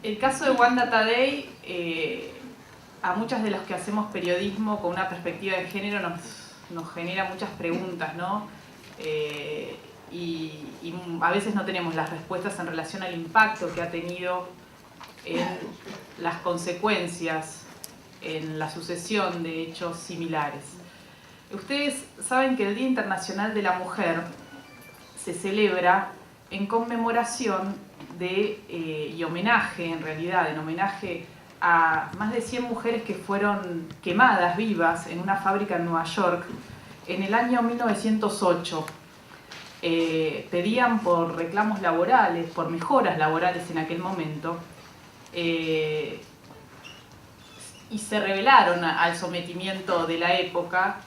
El caso de Wanda Tadei, a muchas de las que hacemos periodismo con una perspectiva de género nos genera muchas preguntas, ¿no? Y a veces no tenemos las respuestas en relación al impacto que ha tenido en las consecuencias, en la sucesión de hechos similares. Ustedes saben que el Día Internacional de la Mujer se celebra en conmemoración y homenaje, en realidad, en homenaje a más de 100 mujeres que fueron quemadas vivas en una fábrica en Nueva York en el año 1908. Pedían por reclamos laborales, por mejoras laborales en aquel momento, y se rebelaron al sometimiento de la época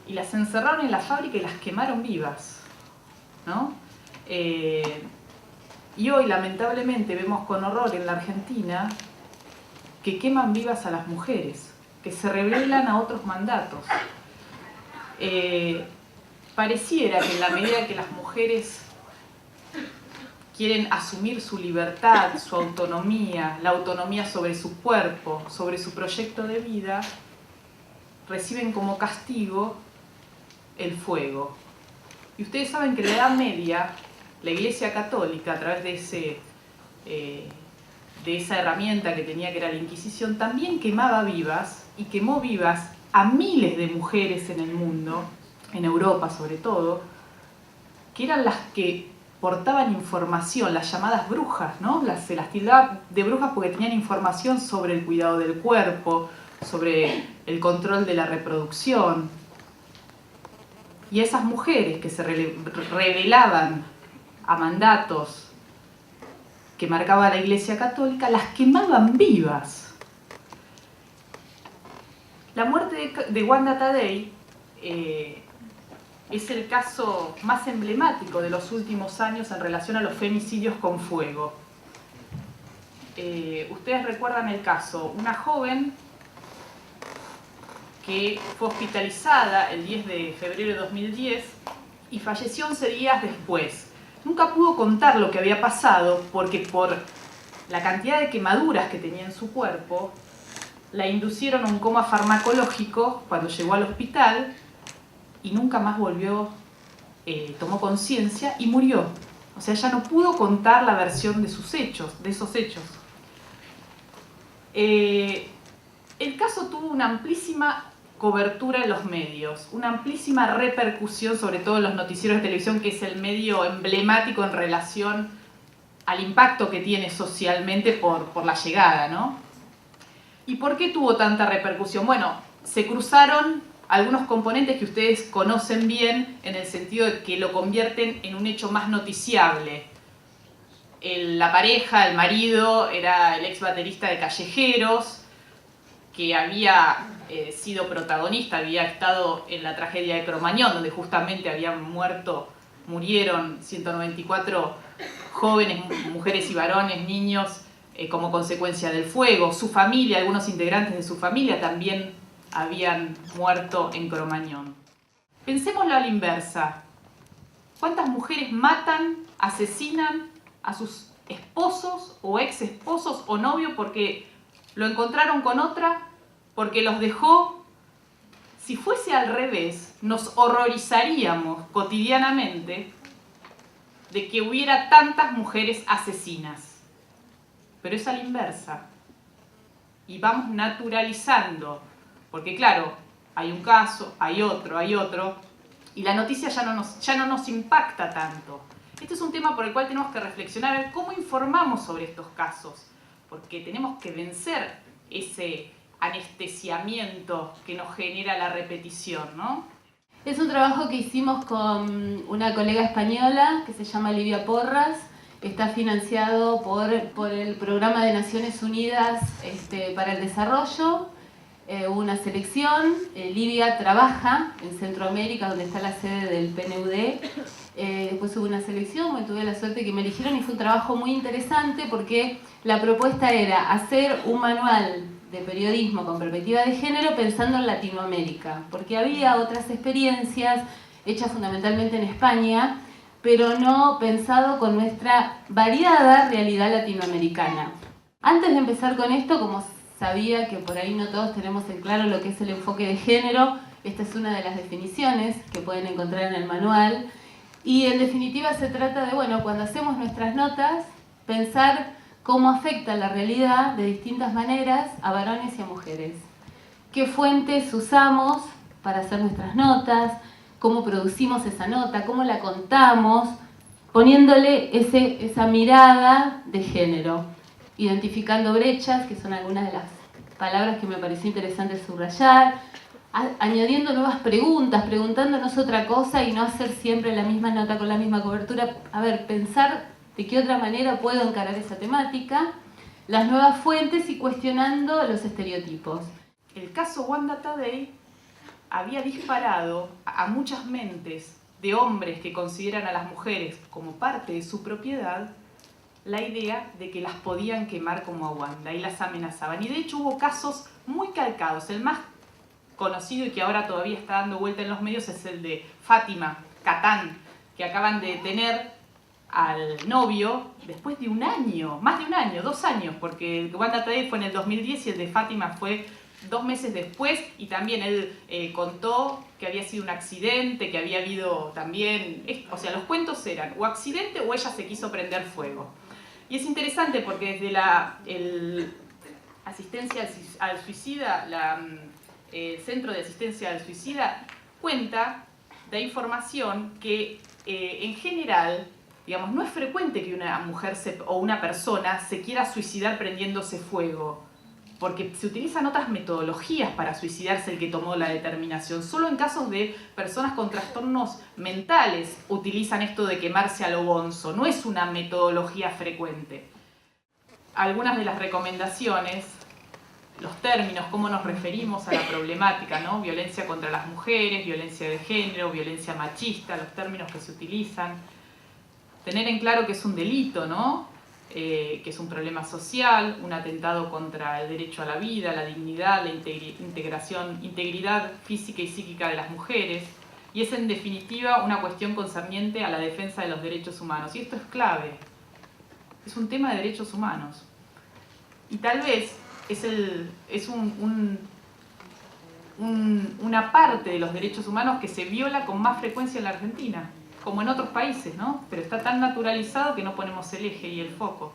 y las encerraron en la fábrica y las quemaron vivas, ¿no? Y hoy lamentablemente vemos con horror en la Argentina que queman vivas a las mujeres, que se rebelan a otros mandatos. Pareciera que en la medida que las mujeres quieren asumir su libertad, su autonomía, la autonomía sobre su cuerpo, sobre su proyecto de vida, reciben como castigo el fuego. Y ustedes saben que en la Edad Media, la Iglesia Católica, a través de esa herramienta que tenía, que era la Inquisición, también quemaba vivas, y quemó vivas a miles de mujeres en el mundo, en Europa sobre todo, que eran las que portaban información, las llamadas brujas, ¿no? Se las tildaba de brujas porque tenían información sobre el cuidado del cuerpo, sobre el control de la reproducción. Y esas mujeres que se rebelaban a mandatos que marcaba la Iglesia Católica, las quemaban vivas. La muerte de Wanda Tadei es el caso más emblemático de los últimos años en relación a los femicidios con fuego. Ustedes recuerdan el caso, una joven que fue hospitalizada el 10 de febrero de 2010 y falleció 11 días después. Nunca pudo contar lo que había pasado porque por la cantidad de quemaduras que tenía en su cuerpo, la inducieron a un coma farmacológico cuando llegó al hospital y nunca más volvió, tomó conciencia y murió. O sea, ella no pudo contar la versión de esos hechos. El caso tuvo una amplísima cobertura en los medios, una amplísima repercusión, sobre todo en los noticieros de televisión, que es el medio emblemático en relación al impacto que tiene socialmente por la llegada, ¿no? ¿Y por qué tuvo tanta repercusión? Bueno, se cruzaron algunos componentes que ustedes conocen bien en el sentido de que lo convierten en un hecho más noticiable. La pareja, el marido, era el ex baterista de Callejeros, que había sido protagonista, había estado en la tragedia de Cromañón, donde justamente murieron 194 jóvenes, mujeres y varones, niños, como consecuencia del fuego. Su familia, algunos integrantes de su familia también habían muerto en Cromañón. Pensémoslo a la inversa. ¿Cuántas mujeres matan, asesinan a sus esposos o ex esposos o novios porque lo encontraron con otra, porque los dejó? Si fuese al revés, nos horrorizaríamos cotidianamente de que hubiera tantas mujeres asesinas. Pero es a la inversa. Y vamos naturalizando, porque claro, hay un caso, hay otro, y la noticia ya no nos impacta tanto. Este es un tema por el cual tenemos que reflexionar, a ver cómo informamos sobre estos casos, porque tenemos que vencer ese anestesiamiento que nos genera la repetición, ¿no? Es un trabajo que hicimos con una colega española que se llama Livia Porras. Está financiado por el Programa de Naciones Unidas para el Desarrollo. Hubo una selección. Livia trabaja en Centroamérica, donde está la sede del PNUD. Después hubo una selección, tuve la suerte que me eligieron y fue un trabajo muy interesante porque la propuesta era hacer un manual de periodismo con perspectiva de género pensando en Latinoamérica, porque había otras experiencias hechas fundamentalmente en España, pero no pensado con nuestra variada realidad latinoamericana. Antes de empezar con esto, como sabía que por ahí no todos tenemos en claro lo que es el enfoque de género, esta es una de las definiciones que pueden encontrar en el manual. Y en definitiva se trata de, bueno, cuando hacemos nuestras notas, pensar cómo afecta la realidad de distintas maneras a varones y a mujeres. ¿Qué fuentes usamos para hacer nuestras notas? ¿Cómo producimos esa nota? ¿Cómo la contamos? Poniéndole esa mirada de género. Identificando brechas, que son algunas de las palabras que me pareció interesante subrayar, añadiendo nuevas preguntas, preguntándonos otra cosa y no hacer siempre la misma nota con la misma cobertura. A ver, pensar de qué otra manera puedo encarar esa temática, las nuevas fuentes y cuestionando los estereotipos. El caso Wanda Tadei había disparado a muchas mentes de hombres que consideran a las mujeres como parte de su propiedad la idea de que las podían quemar como a Wanda y las amenazaban. Y de hecho hubo casos muy calcados. El más conocido y que ahora todavía está dando vuelta en los medios es el de Fátima Catán, que acaban de detener al novio después de un año, más de un año, 2 años, porque el Wanda Tadei fue en el 2010 y el de Fátima fue 2 meses después, y también él contó que había sido un accidente, que había habido también, o sea, los cuentos eran o accidente o ella se quiso prender fuego. Y es interesante porque desde la asistencia al suicida, el Centro de Asistencia al Suicida cuenta de información que en general, digamos, no es frecuente que una mujer o una persona se quiera suicidar prendiéndose fuego, porque se utilizan otras metodologías para suicidarse el que tomó la determinación. Solo en casos de personas con trastornos mentales utilizan esto de quemarse a lo bonzo, no es una metodología frecuente. Algunas de las recomendaciones, los términos, cómo nos referimos a la problemática, ¿no? Violencia contra las mujeres, violencia de género, violencia machista, los términos que se utilizan. Tener en claro que es un delito, ¿no? Que es un problema social, un atentado contra el derecho a la vida, la dignidad, la integridad física y psíquica de las mujeres, y es en definitiva una cuestión concerniente a la defensa de los derechos humanos. Y esto es clave, es un tema de derechos humanos. Y tal vez es una parte de los derechos humanos que se viola con más frecuencia en la Argentina, como en otros países, ¿no? Pero está tan naturalizado que no ponemos el eje y el foco.